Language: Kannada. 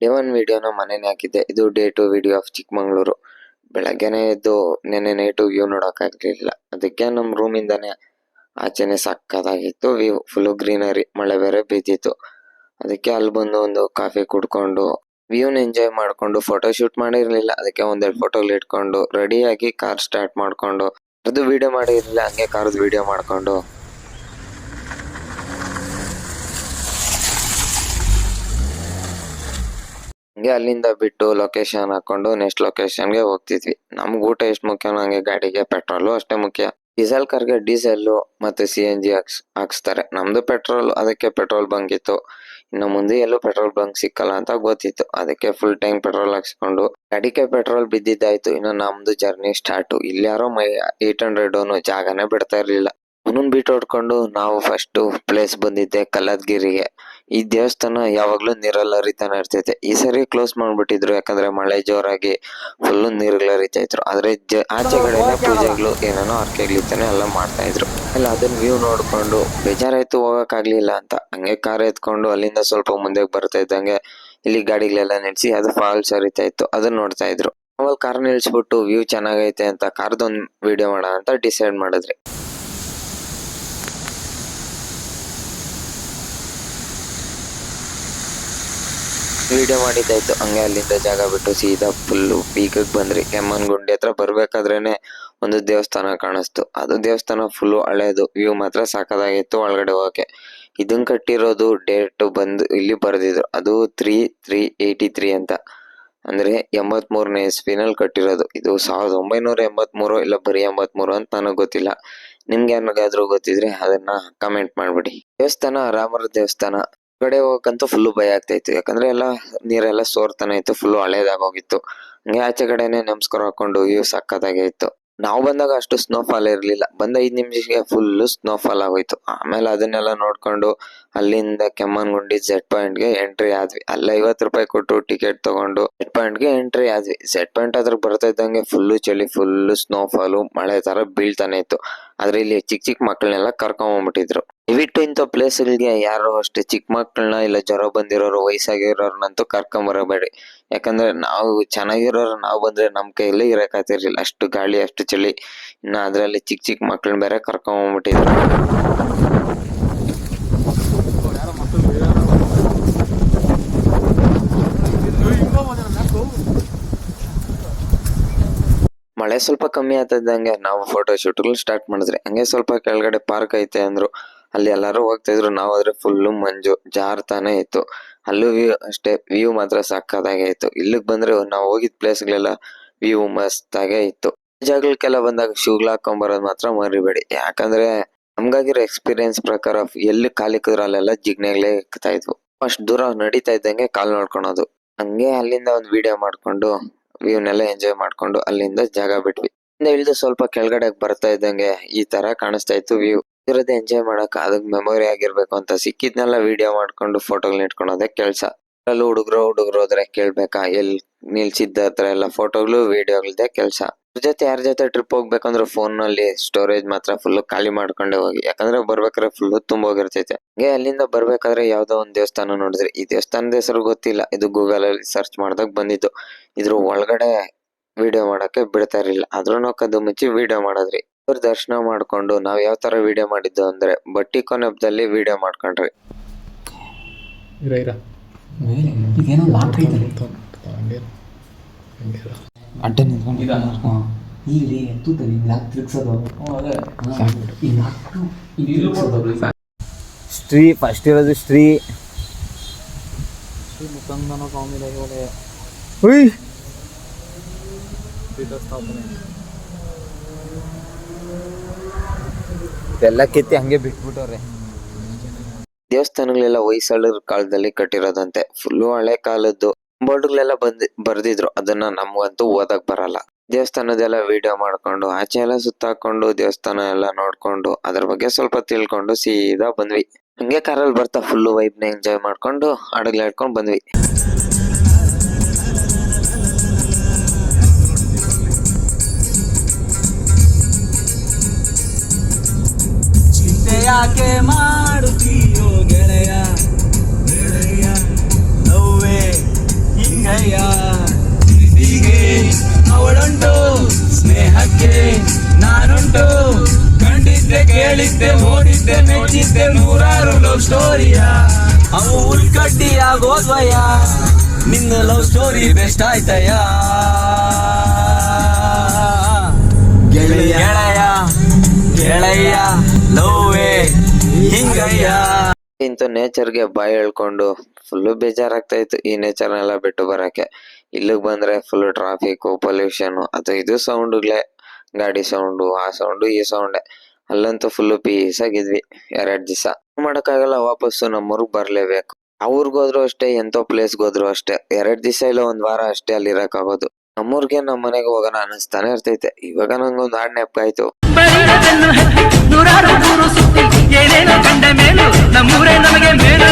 A1 ವಿಡಿಯೋನ ಮನೇನೆ ಹಾಕಿದ್ದೆ. ಇದು ಡೇ 2 ವಿಡಿಯೋ ಆಫ್ ಚಿಕ್ಕಮಂಗ್ಳೂರು. ಬೆಳಗ್ಗೆನೆ ಎದ್ದು ನೆನ್ನೆ ನೈಟು ವ್ಯೂ ನೋಡೋಕ್ಕಾಗ್ಲಿಲ್ಲ. ಅದಕ್ಕೆ ನಮ್ಮ ರೂಮಿಂದಾನೆ ಆಚೆನೆ ಸಕ್ಕತ್ತಾಗಿತ್ತು ವ್ಯೂ, ಫುಲ್ಲು ಗ್ರೀನರಿ, ಮಳೆ ಬೇರೆ ಬಿದ್ದಿತ್ತು. ಅದಕ್ಕೆ ಅಲ್ಲಿ ಬಂದು ಒಂದು ಕಾಫಿ ಕುಡ್ಕೊಂಡು ವ್ಯೂನ ಎಂಜಾಯ್ ಮಾಡ್ಕೊಂಡು ಫೋಟೋ ಶೂಟ್ ಮಾಡಿರ್ಲಿಲ್ಲ. ಅದಕ್ಕೆ ಒಂದೆರಡು ಫೋಟೋಗಳು ಇಟ್ಕೊಂಡು ರೆಡಿಯಾಗಿ ಕಾರ್ ಸ್ಟಾರ್ಟ್ ಮಾಡ್ಕೊಂಡು ಅದು ವಿಡಿಯೋ ಮಾಡಿರ್ಲಿಲ್ಲ, ಹಂಗೆ ಕಾರ್ದು ವಿಡಿಯೋ ಮಾಡ್ಕೊಂಡು ಹಂಗೆ ಅಲ್ಲಿಂದ ಬಿಟ್ಟು ಲೊಕೇಶನ್ ಹಾಕೊಂಡು ನೆಕ್ಸ್ಟ್ ಲೊಕೇಶನ್ಗೆ ಹೋಗ್ತಿದ್ವಿ. ನಮ್ಗೆ ಊಟ ಎಷ್ಟು ಮುಖ್ಯನೋ ಹಂಗೆ ಗಾಡಿಗೆ ಪೆಟ್ರೋಲು ಅಷ್ಟೇ ಮುಖ್ಯ. ಡೀಸೆಲ್ ಕಾರ್ಗೆ ಡೀಸೆಲ್ಲು ಮತ್ತೆ CNG ಹಾಕ್ಸ್ತಾರೆ. ನಮ್ದು ಪೆಟ್ರೋಲ್, ಅದಕ್ಕೆ ಪೆಟ್ರೋಲ್ ಬಂಕ್ ಇತ್ತು. ಇನ್ನು ಮುಂದೆ ಎಲ್ಲೂ ಪೆಟ್ರೋಲ್ ಬಂಕ್ ಸಿಕ್ಕಲ್ಲ ಅಂತ ಗೊತ್ತಿತ್ತು. ಅದಕ್ಕೆ ಫುಲ್ ಟ್ಯಾಂಕ್ ಪೆಟ್ರೋಲ್ ಹಾಕ್ಸ್ಕೊಂಡು ಗಾಡಿಗೆ ಪೆಟ್ರೋಲ್ ಬಿದ್ದಿದ್ದಾಯ್ತು. ಇನ್ನು ನಮ್ದು ಜರ್ನಿ ಸ್ಟಾರ್ಟು. ಇಲ್ಯಾರೋ 800 ಜಾಗನೇ ಬಿಡ್ತಾ ಇರ್ಲಿಲ್ಲ. ಅವನನ್ನ ಬಿಟ್ಟು ಹೊಡ್ಕೊಂಡು ನಾವು ಫಸ್ಟ್ ಪ್ಲೇಸ್ ಬಂದಿದ್ದೆ ಕಲ್ಲತ್ಗಿರಿಗೆ. ಈ ದೇವಸ್ಥಾನ ಯಾವಾಗ್ಲೂ ನೀರಲ್ಲಿ ಹರಿತಾನೆ ಇರ್ತೈತೆ. ಈ ಸರಿ ಕ್ಲೋಸ್ ಮಾಡ್ಬಿಟ್ಟಿದ್ರು, ಯಾಕಂದ್ರೆ ಮಳೆ ಜೋರಾಗಿ ಫುಲ್ ನೀರುಗಳು ಹರಿತಾ ಇದ್ರು. ಆದ್ರೆ ಆಚೆ ಕಡೆನೆ ಪೂಜೆಗಳು ಏನೇನೋ ಹರಕೆಗಳಿತ್ತಾನೆ ಎಲ್ಲ ಮಾಡ್ತಾ ಇದ್ರು. ಎಲ್ಲ ಅದನ್ನ ವ್ಯೂ ನೋಡ್ಕೊಂಡು ಬೇಜಾರಾಯ್ತು, ಹೋಗಕ್ಕಾಗ್ಲಿಲ್ಲ ಅಂತ ಹಂಗೆ ಕಾರ್ ಎತ್ಕೊಂಡು ಅಲ್ಲಿಂದ ಸ್ವಲ್ಪ ಮುಂದೆ ಬರ್ತಾ ಇದ್ದಂಗೆ ಇಲ್ಲಿ ಗಾಡಿಗಳೆಲ್ಲ ನಿಲ್ಸಿ ಅದು ಫಾಲ್ಸ್ ಹರಿತಾ ಇತ್ತು, ಅದನ್ನ ನೋಡ್ತಾ ಇದ್ರು. ಆಮೇಲೆ ಕಾರ್ ನಿಲ್ಸ್ಬಿಟ್ಟು ವ್ಯೂ ಚೆನ್ನಾಗೈತೆ ಅಂತ ಕಾರ್ದೊಂದು ವಿಡಿಯೋ ಮಾಡ ಅಂತ ಡಿಸೈಡ್ ಮಾಡಿದ್ರಿ. ವಿಡಿಯೋ ಮಾಡಿದ್ದಾಯ್ತು. ಹಂಗೆ ಅಲ್ಲಿಂದ ಜಾಗ ಬಿಟ್ಟು ಸೀದಾ ಫುಲ್ಲು ಪೀಕಕ್ಕೆ ಬಂದ್ರಿ. ಕೆಮ್ಮನ್ಗುಂಡಿ ಹತ್ರ ಬರ್ಬೇಕಾದ್ರೇನೆ ಒಂದು ದೇವಸ್ಥಾನ ಕಾಣಿಸ್ತು. ಅದು ದೇವಸ್ಥಾನ ಫುಲ್ಲು ಹಳೇದು, ವ್ಯೂ ಮಾತ್ರ ಸಾಕಾಗಿತ್ತು ಒಳಗಡೆ ಹೋಗಕ್ಕೆ. ಇದನ್ ಕಟ್ಟಿರೋದು ಡೇಟ್ ಬಂದು ಇಲ್ಲಿ ಬರ್ದಿದ್ರು, ಅದು 3383 ಅಂತ, ಅಂದ್ರೆ 83ನೇ ಇಸ್ವಿನಲ್ಲಿ ಕಟ್ಟಿರೋದು. ಇದು 1983 ಇಲ್ಲ ಬರೀ 83 ಅಂತ ನನಗ್ ಗೊತ್ತಿಲ್ಲ. ನಿಮ್ಗೆ ಯಾರಿಗಾದ್ರೂ ಗೊತ್ತಿದ್ರೆ ಅದನ್ನ ಕಮೆಂಟ್ ಮಾಡ್ಬಿಡಿ. ದೇವಸ್ಥಾನ ರಾಮರ ದೇವಸ್ಥಾನ. ಕಡೆ ಹೋಗಕ್ಕಂತೂ ಫುಲ್ಲು ಭಯ ಆಗ್ತಾ ಇತ್ತು, ಯಾಕಂದ್ರೆ ಎಲ್ಲ ನೀರೆಲ್ಲ ಸೋರ್ತಾನೆ ಇತ್ತು, ಫುಲ್ಲು ಹಳೇದಾಗೋಗಿತ್ತು. ಹಂಗೆ ಆಚೆ ಕಡೆನೆ ನಮಸ್ಕಾರ ಹಾಕೊಂಡು ವ್ಯೂ ಸಕ್ಕತ್ತಾಗೆ ಇತ್ತು. ನಾವು ಬಂದಾಗ ಅಷ್ಟು ಸ್ನೋಫಾಲ್ ಇರ್ಲಿಲ್ಲ. ಬಂದ 5 ನಿಮಿಷಕ್ಕೆ ಫುಲ್ಲು ಸ್ನೋಫಾಲ್ ಆಗೋಯ್ತು. ಆಮೇಲೆ ಅದನ್ನೆಲ್ಲ ನೋಡ್ಕೊಂಡು ಅಲ್ಲಿಂದ ಕೆಮ್ಮನ್ಗುಂಡಿ Z ಪಾಯಿಂಟ್ಗೆ ಎಂಟ್ರಿ ಆದ್ವಿ. ಅಲ್ಲ 50 ರೂಪಾಯಿ ಕೊಟ್ಟು ಟಿಕೆಟ್ ತಗೊಂಡು Z ಪಾಯಿಂಟ್ಗೆ ಎಂಟ್ರಿ ಆದ್ವಿ. Z ಪಾಯಿಂಟ್ ಹತ್ರ ಬರ್ತಾ ಇದ್ದಂಗೆ ಫುಲ್ಲು ಚಳಿ, ಫುಲ್ಲು ಸ್ನೋಫಾಲು, ಮಳೆ ತರ ಬೀಳ್ತಾನೆ ಇತ್ತು. ಆದ್ರೆ ಇಲ್ಲಿ ಚಿಕ್ಕ ಮಕ್ಕಳನ್ನೆಲ್ಲ ಕರ್ಕೊಂಡ್ಬಿಟ್ಟಿದ್ರು. ದಯವಿಟ್ಟು ಇಂಥ ಪ್ಲೇಸ್ಗಳಿಗೆ ಯಾರು ಅಷ್ಟೇ ಚಿಕ್ಕ ಮಕ್ಕಳನ್ನ ಇಲ್ಲ ಜ್ವರ ಬಂದಿರೋರು, ವಯಸ್ಸಾಗಿರೋರ್ನಂತೂ ಕರ್ಕೊಂಬರಬೇಡಿ. ಯಾಕಂದ್ರೆ ನಾವು ಚೆನ್ನಾಗಿರೋರು ನಾವು ಬಂದ್ರೆ ನಮ್ ಕೈಯಲ್ಲಿ ಇರಕಾತಿರ್ಲಿಲ್ಲ, ಅಷ್ಟು ಗಾಳಿ ಅಷ್ಟು ಚಳಿ. ಇನ್ನ ಅದ್ರಲ್ಲಿ ಚಿಕ್ಕ ಮಕ್ಕಳನ್ನ ಬೇರೆ ಕರ್ಕೊಂಡ್ಬಿಟ್ಟಿದ್ರು. ಮಳೆ ಸ್ವಲ್ಪ ಕಮ್ಮಿ ಆಗ್ತದಂಗೆ ನಾವು ಫೋಟೋ ಶೂಟ್ಗಳು ಸ್ಟಾರ್ಟ್ ಮಾಡಿದ್ರಿ. ಹಂಗೆ ಸ್ವಲ್ಪ ಕೆಳಗಡೆ ಪಾರ್ಕ್ ಐತೆ ಅಂದ್ರು, ಅಲ್ಲಿ ಎಲ್ಲಾರು ಹೋಗ್ತಾ ಇದ್ರು. ನಾವು ಆದ್ರೆ ಫುಲ್ಲು ಮಂಜು ಜಾರ್ತಾನೆ ಇತ್ತು. ಅಲ್ಲೂ ವ್ಯೂ ಅಷ್ಟೇ, ವ್ಯೂ ಮಾತ್ರ ಸಕ್ಕತ್ತಾಗೆ ಇತ್ತು. ಇಲ್ಲಿಗೆ ಬಂದ್ರೆ ನಾವು ಹೋಗಿದ್ ಪ್ಲೇಸ್ಗಳೆಲ್ಲ ವ್ಯೂ ಮಸ್ತಾಗೆ ಇತ್ತು. ಜಾಗಕ್ಕೆಲ್ಲ ಬಂದಾಗ ಶೂಗಳು ಹಾಕೊಂಬರೋದ್ ಮಾತ್ರ ಮರಿಬೇಡಿ, ಯಾಕಂದ್ರೆ ನಮ್ಗಾಗಿರೋ ಎಕ್ಸ್ಪೀರಿಯನ್ಸ್ ಪ್ರಕಾರ ಎಲ್ಲಿ ಕಾಲಿಕ್ಕಿದ್ರು ಅಲ್ಲೆಲ್ಲ ಜಿಗ್ನೆಗಳೇ ಇಕ್ತಾ ಇದ್ವು. ಅಷ್ಟ್ ದೂರ ನಡೀತಾ ಇದ್ದಂಗೆ ಕಾಲ್ ನೋಡ್ಕೊಳೋದು. ಹಂಗೆ ಅಲ್ಲಿಂದ ಒಂದು ವಿಡಿಯೋ ಮಾಡ್ಕೊಂಡು ವ್ಯೂನೆಲ್ಲ ಎಂಜಾಯ್ ಮಾಡ್ಕೊಂಡು ಅಲ್ಲಿಂದ ಜಾಗ ಬಿಟ್ವಿ. ಇಳಿದು ಸ್ವಲ್ಪ ಕೆಳಗಡೆ ಬರ್ತಾ ಇದ್ದಂಗೆ ಈ ತರ ಕಾಣಿಸ್ತಾ ಇತ್ತು ವ್ಯೂ. ಇರೋದೇ ಎಂಜಾಯ್ ಮಾಡಕ್, ಅದಕ್ಕೆ ಮೆಮೊರಿ ಆಗಿರ್ಬೇಕು ಅಂತ ಸಿಕ್ಕಿದ್ನೆಲ್ಲ ವಿಡಿಯೋ ಮಾಡ್ಕೊಂಡು ಫೋಟೋಗಳು ಇಟ್ಕೊಳೋದೇ ಕೆಲ್ಸ. ಅಲ್ಲೂ ಹುಡುಗರು ಹೋದ್ರೆ ಕೇಳ್ಬೇಕಾ, ಎಲ್ಲಿ ನಿಲ್ಸಿದ್ದ ಹತ್ರ ಎಲ್ಲ ಫೋಟೋಗಳು ವಿಡಿಯೋಗಳದೇ ಕೆಲ್ಸ. ಜೊತೆ ಯಾರ ಜೊತೆ ಟ್ರಿಪ್ ಹೋಗ್ಬೇಕಂದ್ರೆ ಫೋನ್ ನಲ್ಲಿ ಸ್ಟೋರೇಜ್ ಮಾತ್ರ ಫುಲ್ ಖಾಲಿ ಮಾಡ್ಕೊಂಡೆ ಹೋಗಿ, ಯಾಕಂದ್ರೆ ಬರ್ಬೇಕಾದ್ರೆ ಫುಲ್ ತುಂಬೋಗಿರ್ತೈತೆ. ಹಂಗೆ ಅಲ್ಲಿಂದ ಬರ್ಬೇಕಾದ್ರೆ ಯಾವ್ದೋ ಒಂದ್ ದೇವಸ್ಥಾನ ನೋಡಿದ್ರಿ. ಈ ದೇವಸ್ಥಾನದ ಹೆಸರು ಗೊತ್ತಿಲ್ಲ, ಇದು ಗೂಗಲ್ ಅಲ್ಲಿ ಸರ್ಚ್ ಮಾಡ್ದಾಗ ಬಂದಿದ್ದು. ಇದ್ರ ಒಳಗಡೆ ವಿಡಿಯೋ ಮಾಡಕ್ಕೆ ಬಿಡ್ತಾ ಇರ್ಲಿಲ್ಲ, ಆದ್ರೂ ನಾವು ಕದ್ದು ಮುಚ್ಚಿ ವಿಡಿಯೋ ಮಾಡಿದ್ರಿ. ಅವ್ರ ದರ್ಶನ ಮಾಡ್ಕೊಂಡು ನಾವ್ ಯಾವ ತರ ವಿಡಿಯೋ ಮಾಡಿದ್ದು ಅಂದ್ರೆ ಬಟ್ಟಿ ಕೊನೆ ಹಬ್ಬದಲ್ಲಿ ವಿಡಿಯೋ ಮಾಡ್ಕೊಂಡ್ರಿ. ಅಡ್ಡ ನಿಂತ್ಕೊಂಡು ಇಲ್ಲಿ ಎತ್ತುತ್ತದೆ ತಿರ್ಗ್ಸೋದು. ಶ್ರೀ ಫಸ್ಟ್ ಇರೋದು ಶ್ರೀ ಮುಖಂದನ ಕಾಮಿಲೆ ಎಲ್ಲ ಕೆತ್ತಿ ಹಂಗೆ ಬಿಟ್ಬಿಟ್ಟವ್ರೆ. ದೇವಸ್ಥಾನಗಳೆಲ್ಲ ಹೊಯ್ಸಳರ ಕಾಲದಲ್ಲಿ ಕಟ್ಟಿರೋದಂತೆ, ಫುಲ್ಲು ಹಳೆ ಕಾಲದ್ದು. ಬೋರ್ಡ್ಗಳೆಲ್ಲ ಬರ್ದಿದ್ರು, ಅದನ್ನ ನಮ್ಗಂತೂ ಓದಕ್ ಬರಲ್ಲ. ದೇವಸ್ಥಾನದೆಲ್ಲ ವಿಡಿಯೋ ಮಾಡ್ಕೊಂಡು ಆಚೆ ಎಲ್ಲ ಸುತ್ತಾಕೊಂಡು ದೇವಸ್ಥಾನ ಎಲ್ಲ ನೋಡ್ಕೊಂಡು ಅದ್ರ ಬಗ್ಗೆ ಸ್ವಲ್ಪ ತಿಳ್ಕೊಂಡು ಸೀದಾ ಬಂದ್ವಿ. ಹಂಗೆ ಕಾರಲ್ಲಿ ಬರ್ತಾ ಫುಲ್ಲು ವೈಬ್ನ ಎಂಜಾಯ್ ಮಾಡ್ಕೊಂಡು ಹಡಗ್ಲ ಹಿಡ್ಕೊಂಡ್ ಬಂದ್ವಿ. ಯಾಕೆ ಮಾಡುತ್ತೀಯೋ ಗೆಳೆಯ ಗೆಳೆಯ, ನೋವೇ ಕೇಳಿದ್ದೆ ಓದಿದ್ದೆ ಮೆಚ್ಚಿದ್ದೆ ನೂರಾರು ಲವ್ ಸ್ಟೋರಿಯ ಅವು ಉಳ್ಕಡ್ಡಿ ಆಗೋದ್ವಯ ನಿನ್ನ ಲವ್ ಸ್ಟೋರಿ ಬೆಸ್ಟ್ ಆಯ್ತಯ್ಯ ಗೆಳೆಯ ಗೆಳೆಯ ಲವ್ವೇ ಹಿಂಗಯ್ಯ. ಇಂಥ ನೇಚರ್ಗೆ ಬಾಯ್ ಹೇಳ್ಕೊಂಡು ಫುಲ್ಲು ಬೇಜಾರಾಗ್ತಾ ಇತ್ತು ಈ ನೇಚರ್ನೆಲ್ಲ ಬಿಟ್ಟು ಬರಕ್ಕೆ. ಇಲ್ಲಿಗೆ ಬಂದ್ರೆ ಫುಲ್ ಟ್ರಾಫಿಕ್ ಪೊಲ್ಯೂಷನ್ ಅದು ಇದು ಸೌಂಡ್ಗಳೇ, ಗಾಡಿ ಸೌಂಡು ಆ ಸೌಂಡು ಈ ಸೌಂಡೆ. ಅಲ್ಲಂತೂ ಫುಲ್ಲು ಪೀಸ್ ಆಗಿದ್ವಿ 2 ದಿವಸ. ಮಾಡಕ್ಕಾಗಲ್ಲ, ವಾಪಸ್ಸು ನಮ್ಮೂರ್ಗ್ ಬರ್ಲೇಬೇಕು. ಆ ಊರ್ಗ್ ಹೋದ್ರು ಅಷ್ಟೇ, ಎಂತೋ ಪ್ಲೇಸ್ಗೆ ಹೋದ್ರು ಅಷ್ಟೇ, 2 ದಿವಸ ಇಲ್ಲ 1 ವಾರ ಅಷ್ಟೇ ಅಲ್ಲಿ ಇರಕ್ಕಾಗೋದು. ನಮ್ಮೂರ್ಗೆ ನಮ್ಮ ಮನೆಗೆ ಹೋಗೋಣ ಅನಿಸ್ತಾನೆ ಇರ್ತೈತೆ. ಇವಾಗ ನಂಗೊಂದು ಹಾಡ್ ನೆನಪಾಯ್ತು. ನೂರಾರು ಸುತ್ತಿ ಏನೇನೋ ಕಂಡ ಮೇಲು ನಮ್ಮೂರೇ ನಮಗೆ ಮೇಲು